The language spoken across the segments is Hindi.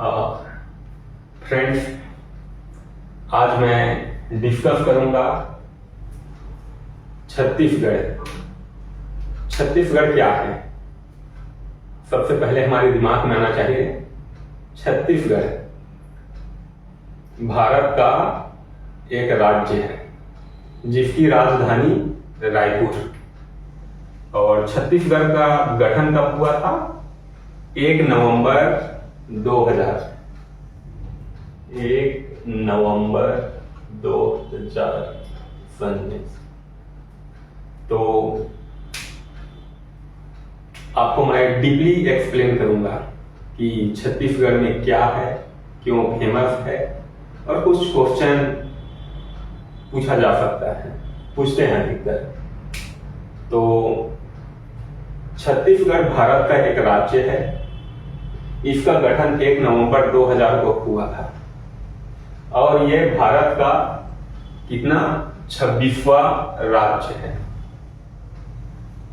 फ्रेंड्स, आज मैं डिस्कस करूंगा छत्तीसगढ़। छत्तीसगढ़ क्या है? सबसे पहले हमारे दिमाग में आना चाहिए छत्तीसगढ़ भारत का एक राज्य है जिसकी राजधानी रायपुर। और छत्तीसगढ़ का गठन कब हुआ था? 1 नवंबर 2000। 1 नवंबर 2019। तो आपको मैं डीपली एक्सप्लेन करूंगा कि छत्तीसगढ़ में क्या है, क्यों फेमस है, और कुछ क्वेश्चन पूछा जा सकता है, पूछते हैं अधिकतर। तो छत्तीसगढ़ भारत का एक राज्य है। इसका गठन 1 नवंबर 2000 को हुआ था और यह भारत का कितना 26वां राज्य है।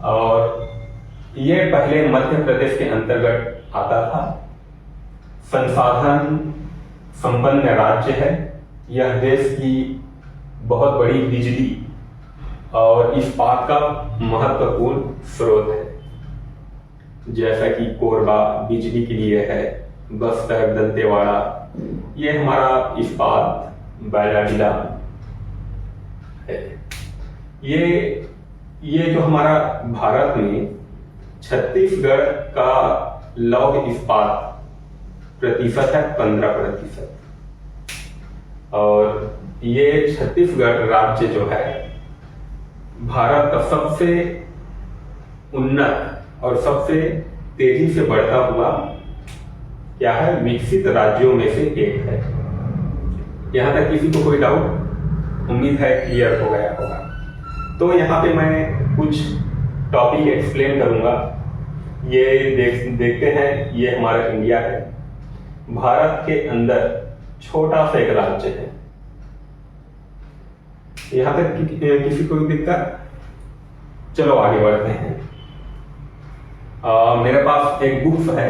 और यह पहले मध्य प्रदेश के अंतर्गत आता था। संसाधन संपन्न राज्य है। यह देश की बहुत बड़ी बिजली और इस्पात का महत्वपूर्ण स्रोत है, जैसा कि कोरबा बिजली के लिए है, बस्तर, दंतेवाड़ा, ये हमारा इस्पात बैलाडीला है। ये जो हमारा भारत में छत्तीसगढ़ का लौह इस्पात प्रतिशत है 15%। और ये छत्तीसगढ़ राज्य जो है भारत का सबसे उन्नत और सबसे तेजी से बढ़ता हुआ क्या है, विकसित राज्यों में से एक है। यहां तक किसी को कोई डाउट? उम्मीद है क्लियर हो गया होगा। तो यहाँ पे मैं कुछ टॉपिक एक्सप्लेन करूंगा। ये देखते हैं, ये हमारा इंडिया है। भारत के अंदर छोटा सा एक राज्य है। यहां तक किसी को दिक्कत? चलो आगे बढ़ते हैं। मेरे पास एक बुक है,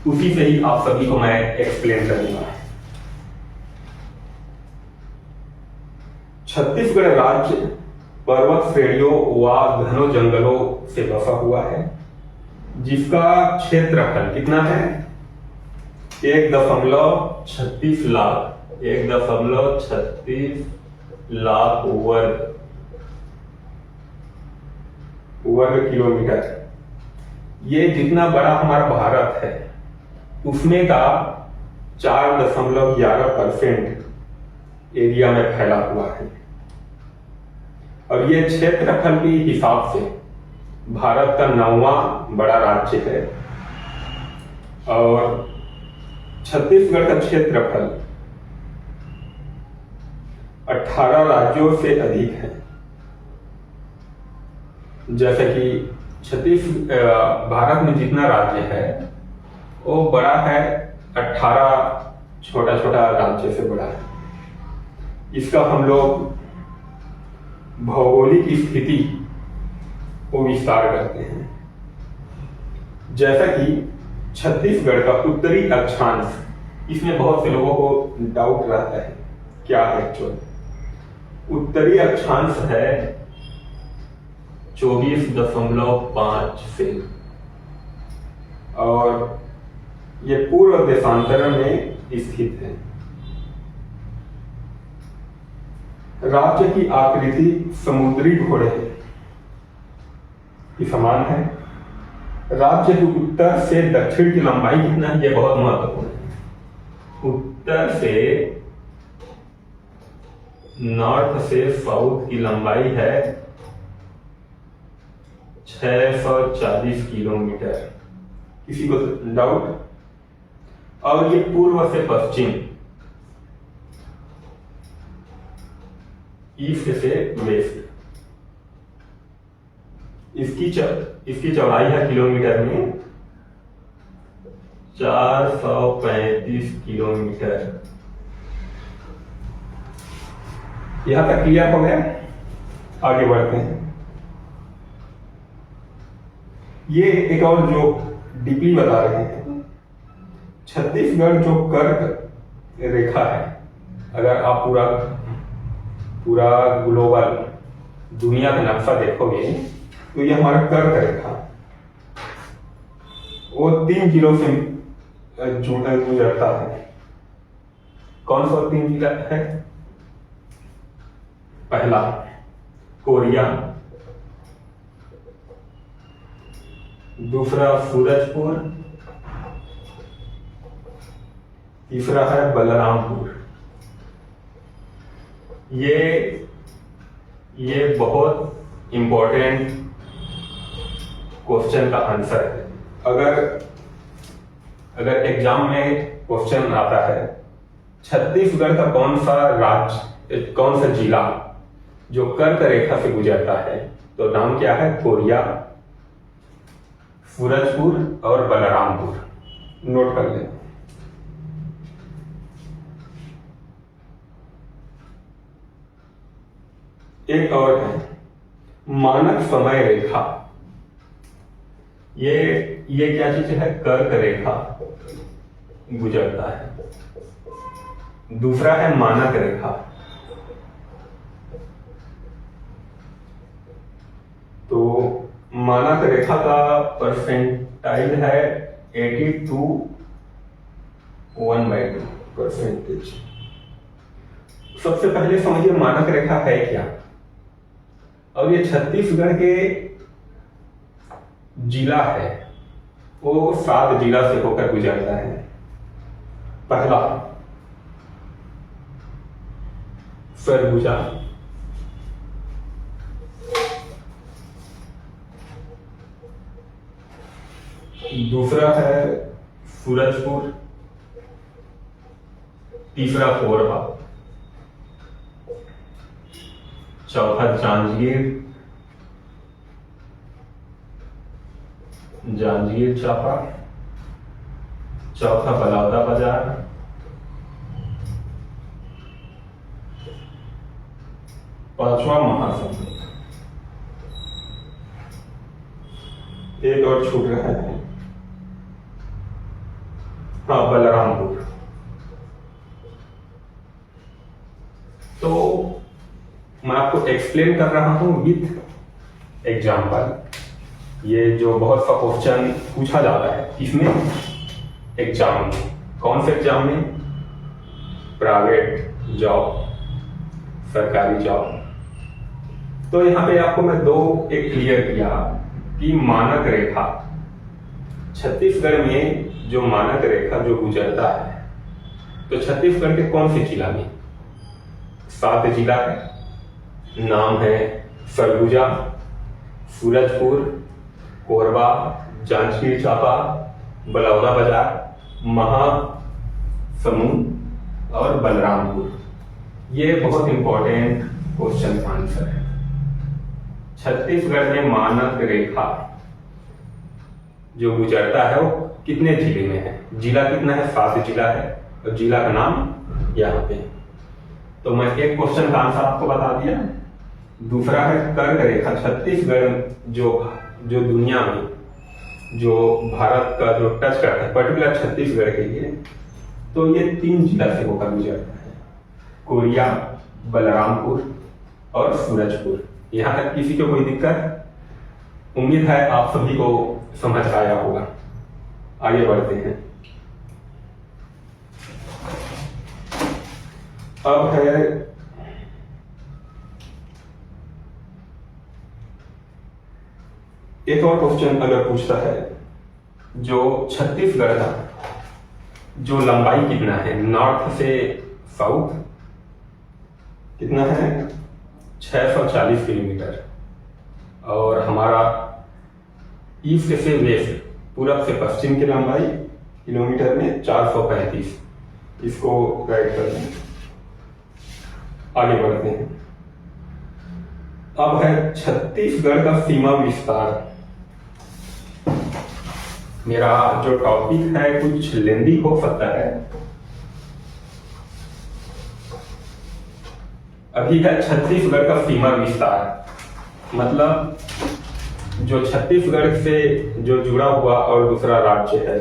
उसी से ही आप सभी को मैं एक्सप्लेन करूंगा। छत्तीसगढ़ राज्य पर्वत श्रेणियों व घनों जंगलों से बसा हुआ है, जिसका क्षेत्रफल कितना है? 1.36 लाख 1.36 लाख वर्ग किलोमीटर। ये जितना बड़ा हमारा भारत है उसमें का 4.11% एरिया में फैला हुआ है। और ये क्षेत्रफल के हिसाब से भारत का 9वां बड़ा राज्य है। और छत्तीसगढ़ का क्षेत्रफल 18 राज्यों से अधिक है। जैसे कि भारत में जितना राज्य है वो बड़ा है, 18 छोटा छोटा राज्य से बड़ा है। इसका हम लोग भौगोलिक स्थिति को विस्तार करते हैं। जैसा कि छत्तीसगढ़ का उत्तरी अक्षांश, इसमें बहुत से लोगों को डाउट रहता है क्या है एक्चुअल। उत्तरी अक्षांश है 24.5 से, और ये पूर्व देशांतर में स्थित है। राज्य की आकृति समुद्री घोड़े की समान है। राज्य की उत्तर से दक्षिण की लंबाई कितना है, यह बहुत महत्वपूर्ण है। उत्तर से नॉर्थ से साउथ की लंबाई है 640 किलोमीटर। किसी को डाउट? और ये पूर्व से पश्चिम, ईस्ट से वेस्ट। इसकी चौड़ाई है किलोमीटर में 435 किलोमीटर। यहां तक क्लियर हो गया? आगे बढ़ते हैं। ये एक और जो डीपली बता रहे हैं छत्तीसगढ़ जो कर्क रेखा है, अगर आप पूरा पूरा ग्लोबल दुनिया का नक्शा देखोगे तो ये हमारा कर्क रेखा, वो 3 जिलों से गुजरता है। कौन सा 3 जिला है? पहला कोरिया, दूसरा सूरजपुर, तीसरा है बलरामपुर। ये बहुत इंपॉर्टेंट क्वेश्चन का आंसर है। अगर एग्जाम में क्वेश्चन आता है छत्तीसगढ़ का कौन सा राज्य, कौन सा जिला जो कर्क रेखा से गुजरता है, तो नाम क्या है? कोरिया, सूरजपुर और बलरामपुर। नोट कर लें। एक और है मानक समय रेखा। ये क्या चीज है? कर्क रेखा गुजरता है। दूसरा है मानक रेखा। तो मानक रेखा का परसेंटाइल है 82 1/2 परसेंटेज। सबसे पहले समझिए मानक रेखा है क्या, और ये छत्तीसगढ़ के जिला है, वो 7 जिला से होकर गुजरता है। पहला सरगुजा, दूसरा है सूरजपुर, तीसरा कोरबा, चौथा जांजगीर चांपा, चौथा बलौदा बाजार, पांचवा महासमुंद। एक और छूट रहा है, हाँ, बलरामपुर। तो मैं आपको एक्सप्लेन कर रहा हूं विथ एग्जाम्पल। ये जो बहुत सा क्वेश्चन पूछा जाता है इसमें, एग्जाम में। कौन से एग्जाम में? प्राइवेट जॉब, सरकारी जॉब। तो यहां पे आपको मैं एक क्लियर किया कि मानक रेखा, छत्तीसगढ़ में जो मानक रेखा जो गुजरता है, तो छत्तीसगढ़ के कौन से जिला में? 7 जिला है। नाम है सरगुजा, सूरजपुर, कोरबा, जांजगीर चांपा, बलौदा बाजार, महासमुंद और बलरामपुर। ये बहुत इंपॉर्टेंट क्वेश्चन का आंसर है। छत्तीसगढ़ में मानक रेखा जो गुजरता है वो कितने जिले में है? जिला कितना है? 7 जिला है, और जिला का नाम यहाँ पे। तो मैं एक क्वेश्चन का आंसर आपको बता दिया। दूसरा है कर्क रेखा। छत्तीसगढ़ जो दुनिया में, जो भारत का जो टच करता है, पर्टिकुलर छत्तीसगढ़ के लिए, तो ये 3 जिला से होकर गुजरता है, कोरिया, बलरामपुर और सूरजपुर। यहां तक किसी को कोई दिक्कत? उम्मीद है आप सभी को समझ आया होगा। आगे बढ़ते हैं। अब है एक और क्वेश्चन अगर पूछता है, जो छत्तीसगढ़ का जो लंबाई कितना है, नॉर्थ से साउथ कितना है? 640 किलोमीटर, और हमारा ईस्ट से वेस्ट, पूरब से पश्चिम की लंबाई किलोमीटर में 435। इसको राइट कर दें। आगे बढ़ते हैं। अब है छत्तीसगढ़ का सीमा विस्तार। मेरा जो टॉपिक है कुछ लेंदी हो सकता है। अभी है छत्तीसगढ़ का सीमा विस्तार, मतलब जो छत्तीसगढ़ से जो जुड़ा हुआ और दूसरा राज्य है,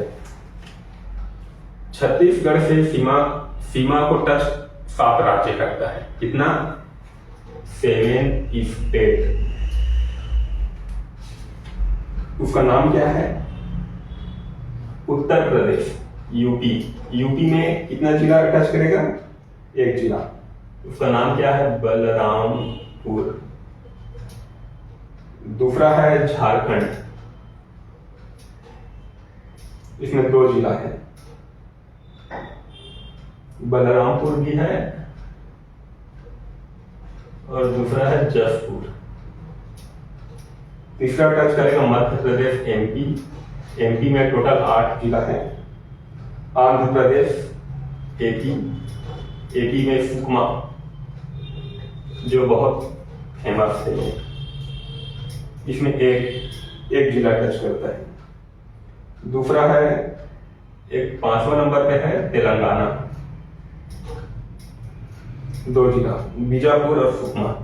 छत्तीसगढ़ से सीमा सीमा को टच 7 राज्य करता है। कितना? 7 स्टेट। उसका नाम क्या है? उत्तर प्रदेश, यूपी। यूपी में कितना जिला टच करेगा? 1 जिला। उसका नाम क्या है? बलरामपुर। दूसरा है झारखंड, इसमें 2 जिला है, बलरामपुर भी है और दूसरा है जसपुर। तीसरा टच करेगा मध्य प्रदेश, एमपी। एमपी में टोटल 8 जिला है। आंध्र प्रदेश, एपी। एपी में सुकमा, जो बहुत फेमस है, इसमें एक जिला टच करता है। दूसरा है, एक 5वां नंबर पे है तेलंगाना, 2 जिला, बीजापुर और सुकमा,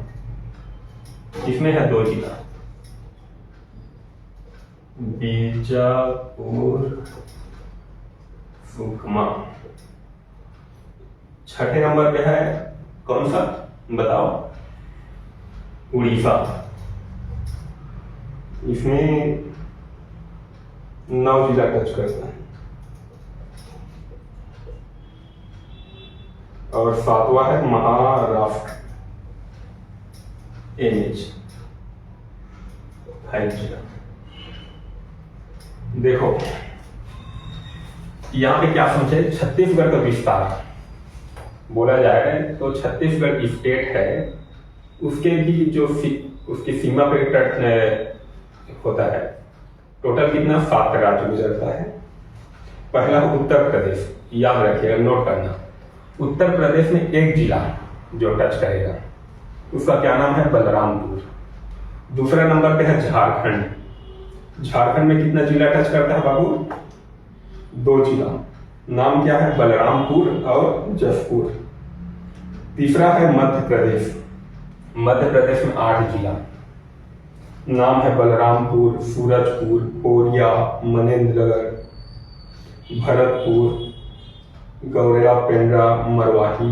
इसमें है 2 जिला, बीजापुर, सुकमा। 6ठे नंबर पे है कौन सा बताओ? उड़ीसा, इसमें 9 जिला टच करता है। और 7वां है महाराष्ट्र, NH, 5 जिला। देखो यहां पे क्या समझे, छत्तीसगढ़ का विस्तार बोला जाए तो छत्तीसगढ़ स्टेट है, उसके भी जो उसकी सीमा पे टच होता है। टोटल कितना? 7 राज्य गुजरता है। पहला उत्तर प्रदेश, याद रखिएगा, नोट करना। उत्तर प्रदेश में 1 जिला जो टच करेगा, उसका क्या नाम है? बलरामपुर। दूसरा नंबर पे है झारखंड। झारखंड में कितना जिला टच करता है बाबू? 2 जिला। नाम क्या है? बलरामपुर और जसपुर। तीसरा है मध्य प्रदेश। मध्य प्रदेश में 8 जिला। नाम है बलरामपुर, सूरजपुर, कोरिया, मनेन्द्रगढ़, भरतपुर, गौरेला, पेंड्रा, मरवाही,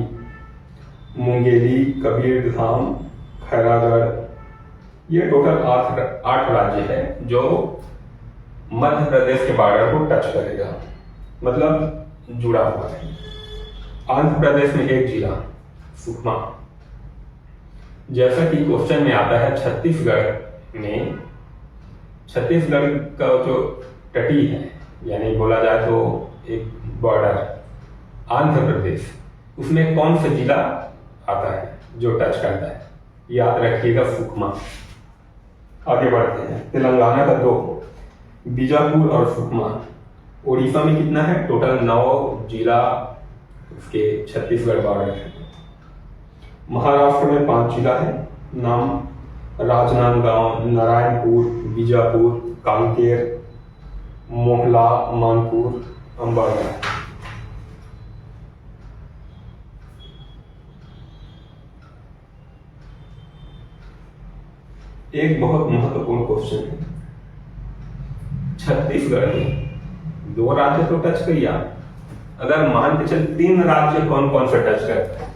मुंगेली, कबीरधाम, खैरागढ़। ये टोटल 8 राज्य है जो मध्य प्रदेश के बॉर्डर को टच करेगा, मतलब जुड़ा हुआ है। आंध्र प्रदेश में 1 जिला, सुकमा। जैसा कि क्वेश्चन में आता है, छत्तीसगढ़ का जो तटी है, यानी बोला जाए तो एक बॉर्डर, आंध्र प्रदेश, उसमें कौन सा जिला आता है जो टच करता है? याद रखिएगा, सुकमा। आगे बढ़ते हैं। तेलंगाना का 2, बीजापुर और सुकमा। उड़ीसा में कितना है? टोटल 9 जिला उसके छत्तीसगढ़ बॉर्डर है। महाराष्ट्र में 5 जिला है। नाम राजनांदगांव, नारायणपुर, बीजापुर, कांकेर, मोहला, मानपुर, अंबाला। एक बहुत महत्वपूर्ण क्वेश्चन है, छत्तीसगढ़ में 2 राज्य तो टच किया, अगर मान के चल 3 राज्य कौन कौन सा टच करते हैं?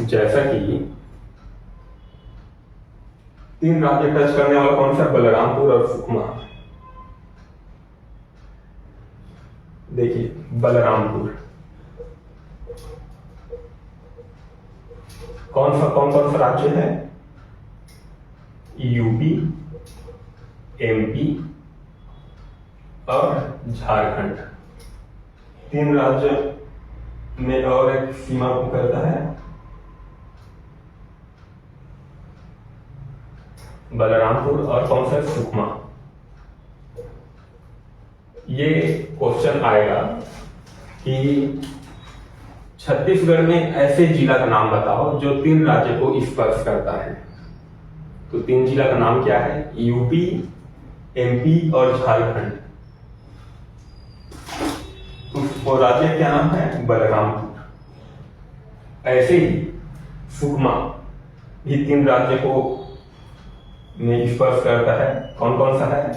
जैसा कि 3 राज्य टच करने वाला कौन सा? बलरामपुर और सुकमा। देखिए, बलरामपुर कौन कौन सा राज्य है? यूपी, एमपी और झारखंड। 3 राज्य में और एक सीमा को करता है बलरामपुर और कौन सा? सुकमा। ये क्वेश्चन आएगा कि छत्तीसगढ़ में ऐसे जिला का नाम बताओ जो 3 राज्य को स्पर्श करता है। तो 3 जिला का नाम क्या है? यूपी, एमपी और झारखंड। तो राज्य क्या नाम है? बलरामपुर। ऐसे ही सुकमा भी 3 राज्य को में स्पर्श करता है। कौन कौन सा है?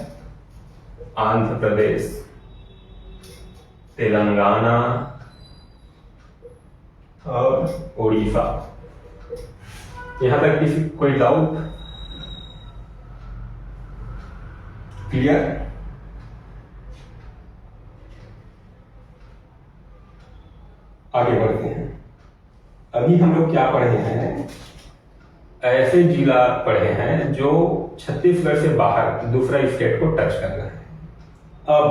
आंध्र प्रदेश, तेलंगाना और उड़ीसा। यहां तक किसी कोई डाउट? क्लियर? आगे बढ़ते हैं। अभी हम लोग क्या पढ़े हैं, ऐसे जिला पढ़े हैं जो छत्तीसगढ़ से बाहर दूसरा स्टेट को टच कर रहे हैं। अब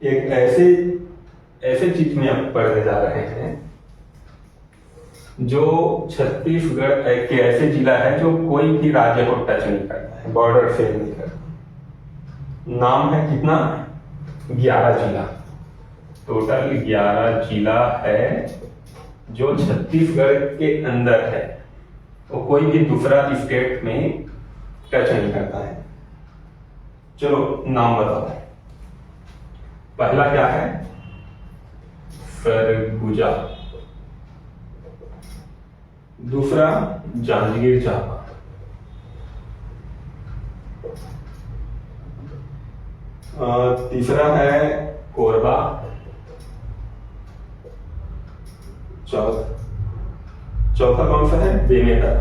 एक ऐसे चीज में हम पढ़ने जा रहे हैं जो छत्तीसगढ़ के ऐसे जिला है जो कोई भी राज्य को टच नहीं करता है, बॉर्डर से नहीं करता। नाम है कितना? 11 जिला। टोटल 11 जिला है जो छत्तीसगढ़ के अंदर है, वो कोई भी दूसरा स्टेट में टच नहीं करता है। चलो नाम बताओ। पहला क्या है? सरगुजा। दूसरा जांजगीर चांपा। तीसरा है कोरबा। चौथा कौन सा है? बेमेतरा।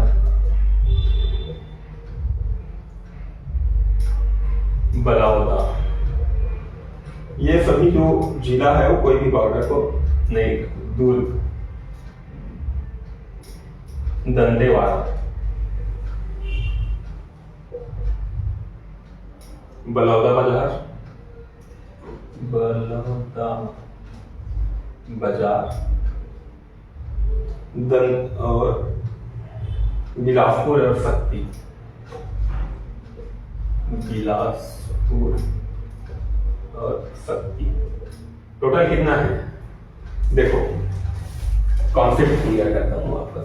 बलौदा। ये सभी जो जिला है वो कोई भी बॉर्डर को नहीं दूर। दंतेवाड़ा, बलौदा बाजार, और बिलासपुर और शक्ति। बिलासपुर और शक्ति। टोटल कितना है? देखो कॉन्सेप्ट क्लियर करता हूं आपका।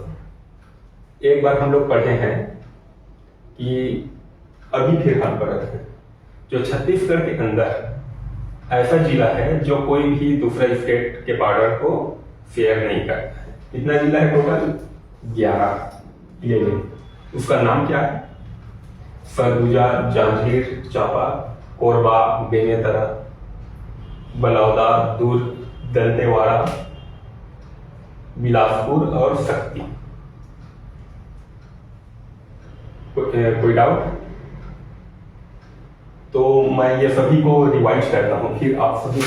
एक बार हम लोग पढ़े हैं कि अभी फिलहाल पर है जो छत्तीसगढ़ के अंदर ऐसा जिला है जो कोई भी दूसरा स्टेट के बॉर्डर को शेयर नहीं करता है। कितना जिला है टोटल? 11। ये उसका नाम क्या है? सरगुजा, जांजगीर चांपा, कोरबा, बेमेतरा, बलौदा, दूर, दंतेवाड़ा, बिलासपुर और शक्ति। कोई डाउट? तो मैं ये सभी को रिवाइज करता हूं, फिर आप सभी।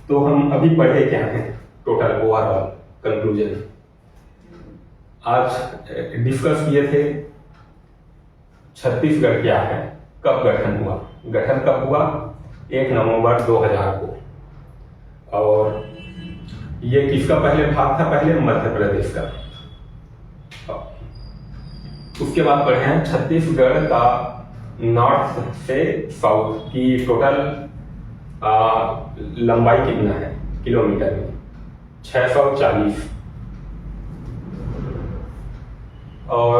तो हम अभी पढ़े क्या हैं टोटल ओवरऑल कंक्लूजन। आज डिस्कस किए थे छत्तीसगढ़ क्या है, कब गठन हुआ। गठन कब हुआ? 1 नवंबर 2000 को। और ये किसका पहले भाग था? पहले मध्य प्रदेश का। उसके बाद पढ़े हैं छत्तीसगढ़ का नॉर्थ से साउथ की टोटल लंबाई कितना है किलोमीटर में? 640। और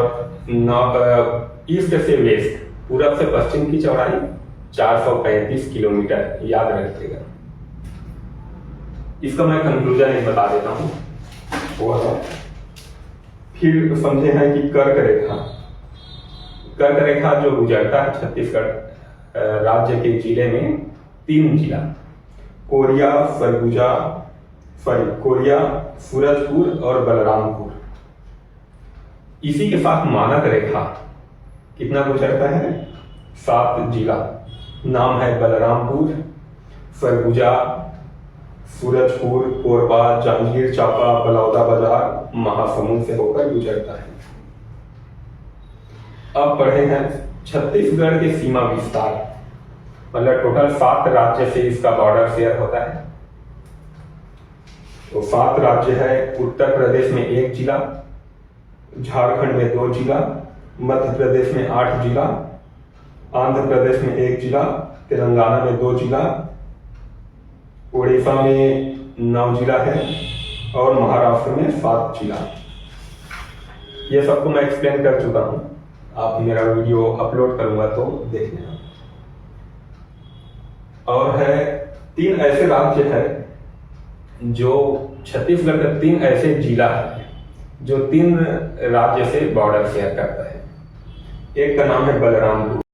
ईस्ट से वेस्ट, पूरब से पश्चिम की चौड़ाई 435 किलोमीटर। याद रखिएगा। इसका मैं कंक्लूजन बता देता हूं। फिर समझे हैं कि कर्क रेखा। कर्क रेखा जो गुजरता है छत्तीसगढ़ राज्य के जिले में 3 जिला, कोरिया, कोरिया, सूरजपुर और बलरामपुर। इसी के साथ मानक रेखा कितना गुजरता है? 7 जिला। नाम है बलरामपुर, सरगुजा, सूरजपुर, कोरबा, जांजगीर चांपा, बलौदा बाजार, महासमुंद से होकर गुजरता है। अब पढ़े हैं छत्तीसगढ़ के सीमा विस्तार। मतलब टोटल 7 राज्य से इसका बॉर्डर शेयर होता है। तो 7 राज्य है। उत्तर प्रदेश में 1 जिला, झारखंड में 2 जिला, मध्य प्रदेश में 8 जिला, आंध्र प्रदेश में 1 जिला, तेलंगाना में 2 जिला, उड़ीसा में 9 जिला है और महाराष्ट्र में 7 जिला। ये सबको मैं एक्सप्लेन कर चुका हूं। आप मेरा वीडियो अपलोड करूंगा तो देख लेना। और है 3 ऐसे राज्य है जो छत्तीसगढ़ का 3 ऐसे जिला है जो 3 राज्य से बॉर्डर शेयर करता है। एक का नाम है बलरामपुर।